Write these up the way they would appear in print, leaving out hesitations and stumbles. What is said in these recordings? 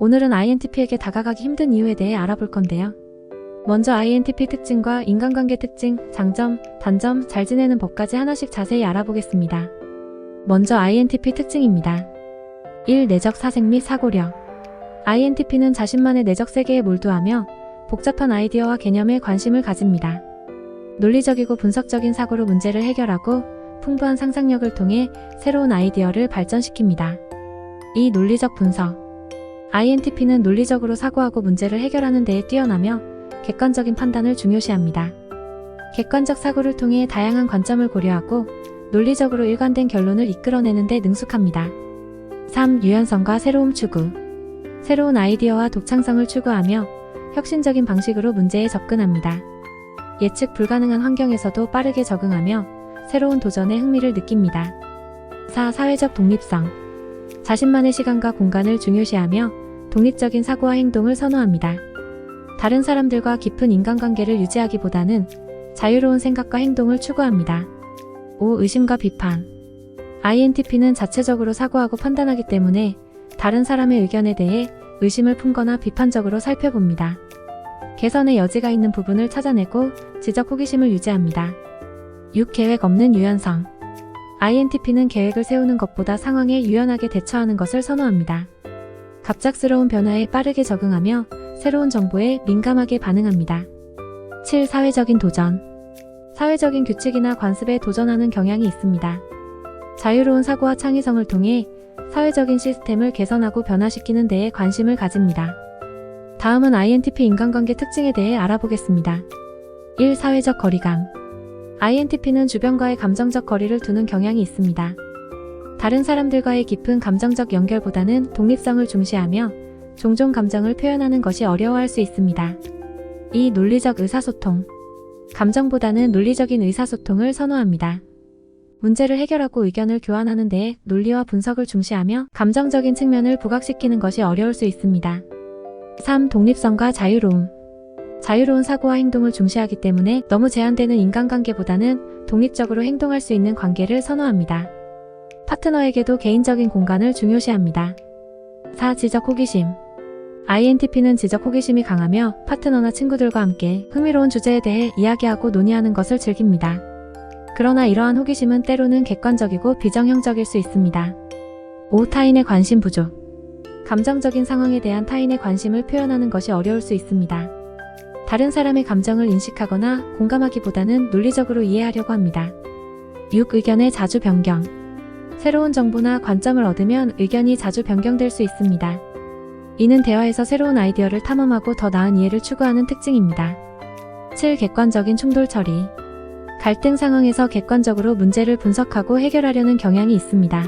오늘은 INTP에게 다가가기 힘든 이유에 대해 알아볼 건데요. 먼저 INTP 특징과 인간관계 특징, 장점, 단점, 잘 지내는 법까지 하나씩 자세히 알아보겠습니다. 먼저 INTP 특징입니다. 1. 내적 사색 및 사고력. INTP는 자신만의 내적 세계에 몰두하며 복잡한 아이디어와 개념에 관심을 가집니다. 논리적이고 분석적인 사고로 문제를 해결하고 풍부한 상상력을 통해 새로운 아이디어를 발전시킵니다. 2. 논리적 분석. INTP는 논리적으로 사고하고 문제를 해결하는 데에 뛰어나며 객관적인 판단을 중요시합니다. 객관적 사고를 통해 다양한 관점을 고려하고 논리적으로 일관된 결론을 이끌어내는 데 능숙합니다. 3. 유연성과 새로움 추구. 새로운 아이디어와 독창성을 추구하며 혁신적인 방식으로 문제에 접근합니다. 예측 불가능한 환경에서도 빠르게 적응하며 새로운 도전에 흥미를 느낍니다. 4. 사회적 독립성. 자신만의 시간과 공간을 중요시하며 독립적인 사고와 행동을 선호합니다. 다른 사람들과 깊은 인간관계를 유지하기보다는 자유로운 생각과 행동을 추구합니다. 5. 의심과 비판. INTP는 자체적으로 사고하고 판단하기 때문에 다른 사람의 의견에 대해 의심을 품거나 비판적으로 살펴봅니다. 개선의 여지가 있는 부분을 찾아내고 지적 호기심을 유지합니다. 6. 계획 없는 유연성. INTP는 계획을 세우는 것보다 상황에 유연하게 대처하는 것을 선호합니다. 갑작스러운 변화에 빠르게 적응하며 새로운 정보에 민감하게 반응합니다. 7. 사회적인 도전. 사회적인 규칙이나 관습에 도전하는 경향이 있습니다. 자유로운 사고와 창의성을 통해 사회적인 시스템을 개선하고 변화시키는 데에 관심을 가집니다. 다음은 INTP 인간관계 특징에 대해 알아보겠습니다. 1. 사회적 거리감. INTP는 주변과의 감정적 거리를 두는 경향이 있습니다. 다른 사람들과의 깊은 감정적 연결보다는 독립성을 중시하며 종종 감정을 표현하는 것이 어려워할 수 있습니다. 2. 논리적 의사소통. 감정보다는 논리적인 의사소통을 선호합니다. 문제를 해결하고 의견을 교환하는 데에 논리와 분석을 중시하며 감정적인 측면을 부각시키는 것이 어려울 수 있습니다. 3. 독립성과 자유로움. 자유로운 사고와 행동을 중시하기 때문에 너무 제한되는 인간관계보다는 독립적으로 행동할 수 있는 관계를 선호합니다. 파트너에게도 개인적인 공간을 중요시합니다. 4. 지적 호기심. INTP는 지적 호기심이 강하며 파트너나 친구들과 함께 흥미로운 주제에 대해 이야기하고 논의하는 것을 즐깁니다. 그러나 이러한 호기심은 때로는 객관적이고 비정형적일 수 있습니다. 5. 타인의 관심 부족. 감정적인 상황에 대한 타인의 관심을 표현하는 것이 어려울 수 있습니다. 다른 사람의 감정을 인식하거나 공감하기보다는 논리적으로 이해하려고 합니다. 6. 의견의 자주 변경. 새로운 정보나 관점을 얻으면 의견이 자주 변경될 수 있습니다. 이는 대화에서 새로운 아이디어를 탐험하고 더 나은 이해를 추구하는 특징입니다. 7. 객관적인 충돌 처리. 갈등 상황에서 객관적으로 문제를 분석하고 해결하려는 경향이 있습니다.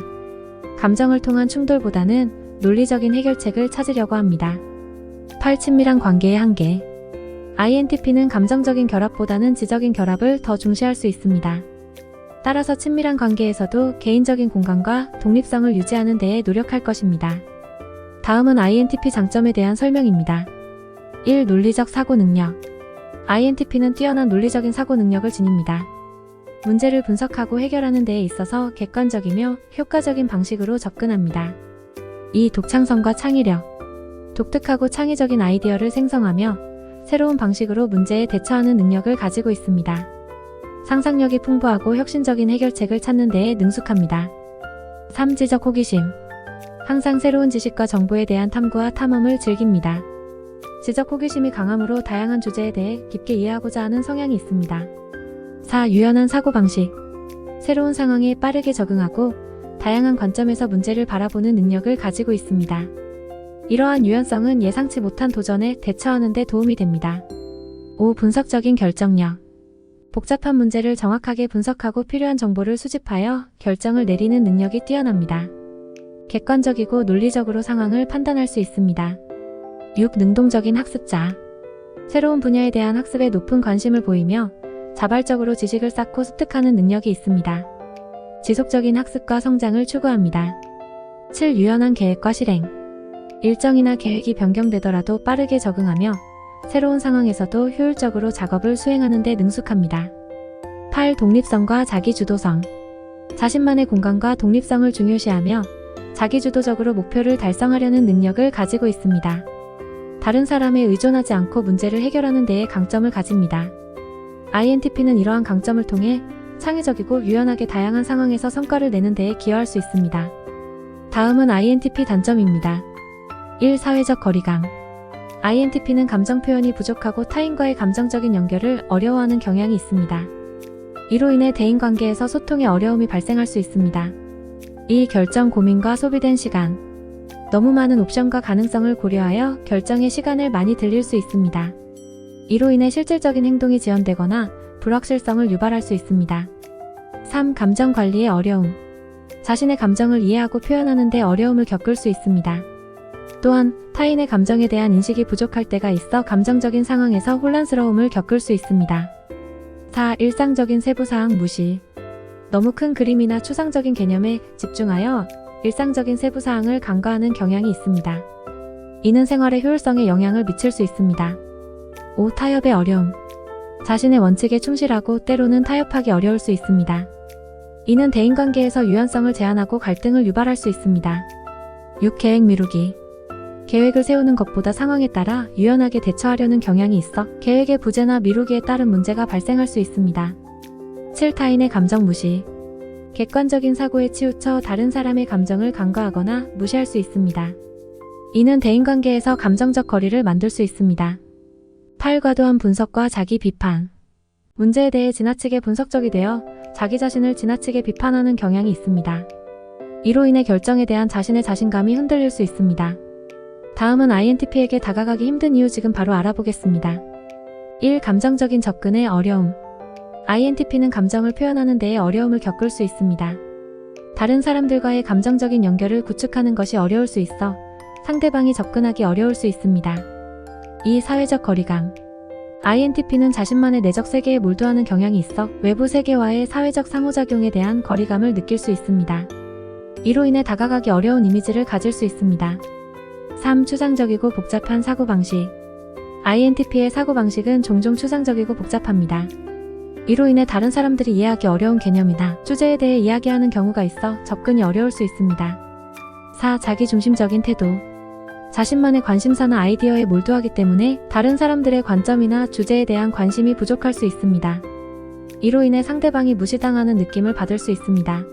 감정을 통한 충돌보다는 논리적인 해결책을 찾으려고 합니다. 8. 친밀한 관계의 한계. INTP는 감정적인 결합보다는 지적인 결합을 더 중시할 수 있습니다. 따라서 친밀한 관계에서도 개인적인 공간과 독립성을 유지하는 데에 노력할 것입니다. 다음은 INTP 장점에 대한 설명입니다. 1. 논리적 사고 능력. INTP는 뛰어난 논리적인 사고 능력을 지닙니다. 문제를 분석하고 해결하는 데에 있어서 객관적이며 효과적인 방식으로 접근합니다. 2. 독창성과 창의력. 독특하고 창의적인 아이디어를 생성하며 새로운 방식으로 문제에 대처하는 능력을 가지고 있습니다. 상상력이 풍부하고 혁신적인 해결책을 찾는 데에 능숙합니다. 3. 지적 호기심. 항상 새로운 지식과 정보에 대한 탐구와 탐험을 즐깁니다. 지적 호기심이 강하므로 다양한 주제에 대해 깊게 이해하고자 하는 성향이 있습니다. 4. 유연한 사고방식. 새로운 상황에 빠르게 적응하고 다양한 관점에서 문제를 바라보는 능력을 가지고 있습니다. 이러한 유연성은 예상치 못한 도전에 대처하는 데 도움이 됩니다. 5. 분석적인 결정력. 복잡한 문제를 정확하게 분석하고 필요한 정보를 수집하여 결정을 내리는 능력이 뛰어납니다. 객관적이고 논리적으로 상황을 판단할 수 있습니다. 6. 능동적인 학습자. 새로운 분야에 대한 학습에 높은 관심을 보이며 자발적으로 지식을 쌓고 습득하는 능력이 있습니다. 지속적인 학습과 성장을 추구합니다. 7. 유연한 계획과 실행. 일정이나 계획이 변경되더라도 빠르게 적응하며 새로운 상황에서도 효율적으로 작업을 수행하는 데 능숙합니다. 8. 독립성과 자기주도성. 자신만의 공간과 독립성을 중요시하며 자기주도적으로 목표를 달성하려는 능력을 가지고 있습니다. 다른 사람에 의존하지 않고 문제를 해결하는 데에 강점을 가집니다. INTP는 이러한 강점을 통해 창의적이고 유연하게 다양한 상황에서 성과를 내는 데에 기여할 수 있습니다. 다음은 INTP 단점입니다. 1. 사회적 거리감. INTP는 감정 표현이 부족하고 타인과의 감정적인 연결을 어려워하는 경향이 있습니다. 이로 인해 대인관계에서 소통에 어려움이 발생할 수 있습니다. 2. 결정 고민과 소비된 시간. 너무 많은 옵션과 가능성을 고려하여 결정에 시간을 많이 들일 수 있습니다. 이로 인해 실질적인 행동이 지연되거나 불확실성을 유발할 수 있습니다. 3. 감정 관리의 어려움. 자신의 감정을 이해하고 표현하는 데 어려움을 겪을 수 있습니다. 또한 타인의 감정에 대한 인식이 부족할 때가 있어 감정적인 상황에서 혼란스러움을 겪을 수 있습니다. 4. 일상적인 세부사항 무시. 너무 큰 그림이나 추상적인 개념에 집중하여 일상적인 세부사항을 간과하는 경향이 있습니다. 이는 생활의 효율성에 영향을 미칠 수 있습니다. 5. 타협의 어려움. 자신의 원칙에 충실하고 때로는 타협하기 어려울 수 있습니다. 이는 대인관계에서 유연성을 제한하고 갈등을 유발할 수 있습니다. 6. 계획 미루기. 계획을 세우는 것보다 상황에 따라 유연하게 대처하려는 경향이 있어 계획의 부재나 미루기에 따른 문제가 발생할 수 있습니다. 7. 타인의 감정 무시. 객관적인 사고에 치우쳐 다른 사람의 감정을 간과하거나 무시할 수 있습니다. 이는 대인관계에서 감정적 거리를 만들 수 있습니다. 8. 과도한 분석과 자기 비판. 문제에 대해 지나치게 분석적이 되어 자기 자신을 지나치게 비판하는 경향이 있습니다. 이로 인해 결정에 대한 자신의 자신감이 흔들릴 수 있습니다. 다음은 INTP에게 다가가기 힘든 이유 지금 바로 알아보겠습니다. 1. 감정적인 접근의 어려움. INTP는 감정을 표현하는 데에 어려움을 겪을 수 있습니다. 다른 사람들과의 감정적인 연결을 구축하는 것이 어려울 수 있어 상대방이 접근하기 어려울 수 있습니다. 2. 사회적 거리감. INTP는 자신만의 내적 세계에 몰두하는 경향이 있어 외부 세계와의 사회적 상호작용에 대한 거리감을 느낄 수 있습니다. 이로 인해 다가가기 어려운 이미지를 가질 수 있습니다. 3. 추상적이고 복잡한 사고방식. INTP의 사고방식은 종종 추상적이고 복잡합니다. 이로 인해 다른 사람들이 이해하기 어려운 개념이나 주제에 대해 이야기하는 경우가 있어 접근이 어려울 수 있습니다. 4. 자기중심적인 태도. 자신만의 관심사나 아이디어에 몰두하기 때문에 다른 사람들의 관점이나 주제에 대한 관심이 부족할 수 있습니다. 이로 인해 상대방이 무시당하는 느낌을 받을 수 있습니다.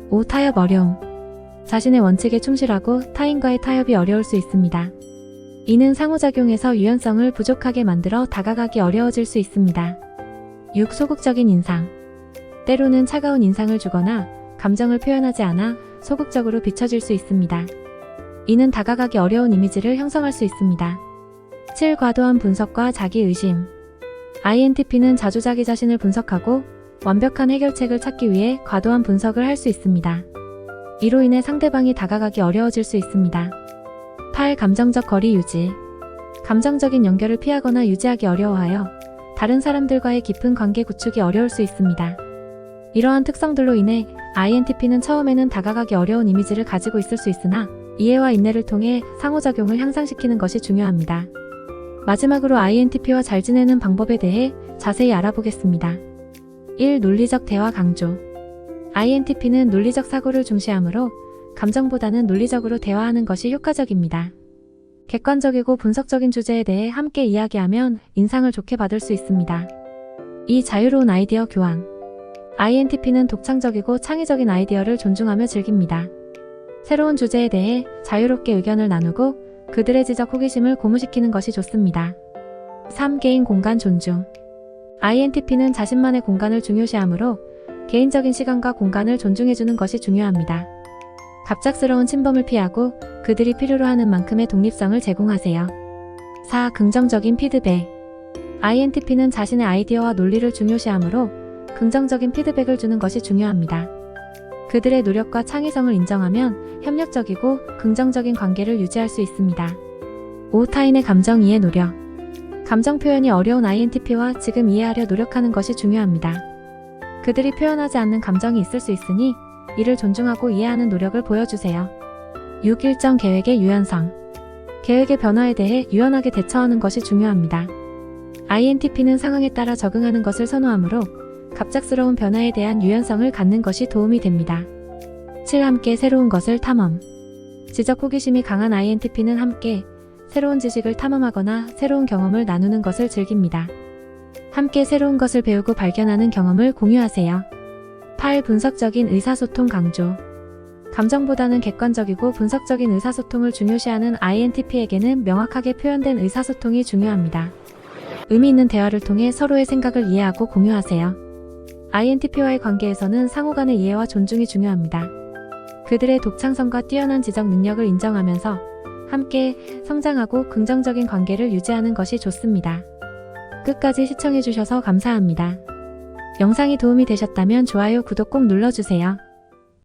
5. 타협 어려움. 자신의 원칙에 충실하고 타인과의 타협이 어려울 수 있습니다. 이는 상호작용에서 유연성을 부족하게 만들어 다가가기 어려워질 수 있습니다. 6. 소극적인 인상. 때로는 차가운 인상을 주거나 감정을 표현하지 않아 소극적으로 비춰질 수 있습니다. 이는 다가가기 어려운 이미지를 형성할 수 있습니다. 7. 과도한 분석과 자기의심. INTP는 자주 자기 자신을 분석하고 완벽한 해결책을 찾기 위해 과도한 분석을 할 수 있습니다. 이로 인해 상대방이 다가가기 어려워질 수 있습니다. 8. 감정적 거리 유지. 감정적인 연결을 피하거나 유지하기 어려워하여 다른 사람들과의 깊은 관계 구축이 어려울 수 있습니다. 이러한 특성들로 인해 INTP는 처음에는 다가가기 어려운 이미지를 가지고 있을 수 있으나 이해와 인내를 통해 상호작용을 향상시키는 것이 중요합니다. 마지막으로 INTP와 잘 지내는 방법에 대해 자세히 알아보겠습니다. 1. 논리적 대화 강조. INTP는 논리적 사고를 중시하므로 감정보다는 논리적으로 대화하는 것이 효과적입니다. 객관적이고 분석적인 주제에 대해 함께 이야기하면 인상을 좋게 받을 수 있습니다. 2. 자유로운 아이디어 교환. INTP는 독창적이고 창의적인 아이디어를 존중하며 즐깁니다. 새로운 주제에 대해 자유롭게 의견을 나누고 그들의 지적 호기심을 고무시키는 것이 좋습니다. 3. 개인 공간 존중. INTP는 자신만의 공간을 중요시하므로 개인적인 시간과 공간을 존중해주는 것이 중요합니다. 갑작스러운 침범을 피하고 그들이 필요로 하는 만큼의 독립성을 제공하세요. 4. 긍정적인 피드백. INTP는 자신의 아이디어와 논리를 중요시하므로 긍정적인 피드백을 주는 것이 중요합니다. 그들의 노력과 창의성을 인정하면 협력적이고 긍정적인 관계를 유지할 수 있습니다. 5. 타인의 감정 이해 노력. 감정 표현이 어려운 INTP와 지금 이해하려 노력하는 것이 중요합니다. 그들이 표현하지 않는 감정이 있을 수 있으니 이를 존중하고 이해하는 노력을 보여주세요. 6. 일정 계획의 유연성. 계획의 변화에 대해 유연하게 대처하는 것이 중요합니다. INTP는 상황에 따라 적응하는 것을 선호하므로 갑작스러운 변화에 대한 유연성을 갖는 것이 도움이 됩니다. 7. 함께 새로운 것을 탐험. 지적 호기심이 강한 INTP는 함께 새로운 지식을 탐험하거나 새로운 경험을 나누는 것을 즐깁니다. 함께 새로운 것을 배우고 발견하는 경험을 공유하세요. 8. 분석적인 의사소통 강조. 감정보다는 객관적이고 분석적인 의사소통을 중요시하는 INTP에게는 명확하게 표현된 의사소통이 중요합니다. 의미 있는 대화를 통해 서로의 생각을 이해하고 공유하세요. INTP와의 관계에서는 상호 간의 이해와 존중이 중요합니다. 그들의 독창성과 뛰어난 지적 능력을 인정하면서 함께 성장하고 긍정적인 관계를 유지하는 것이 좋습니다. 끝까지 시청해주셔서 감사합니다. 영상이 도움이 되셨다면 좋아요, 구독 꼭 눌러주세요.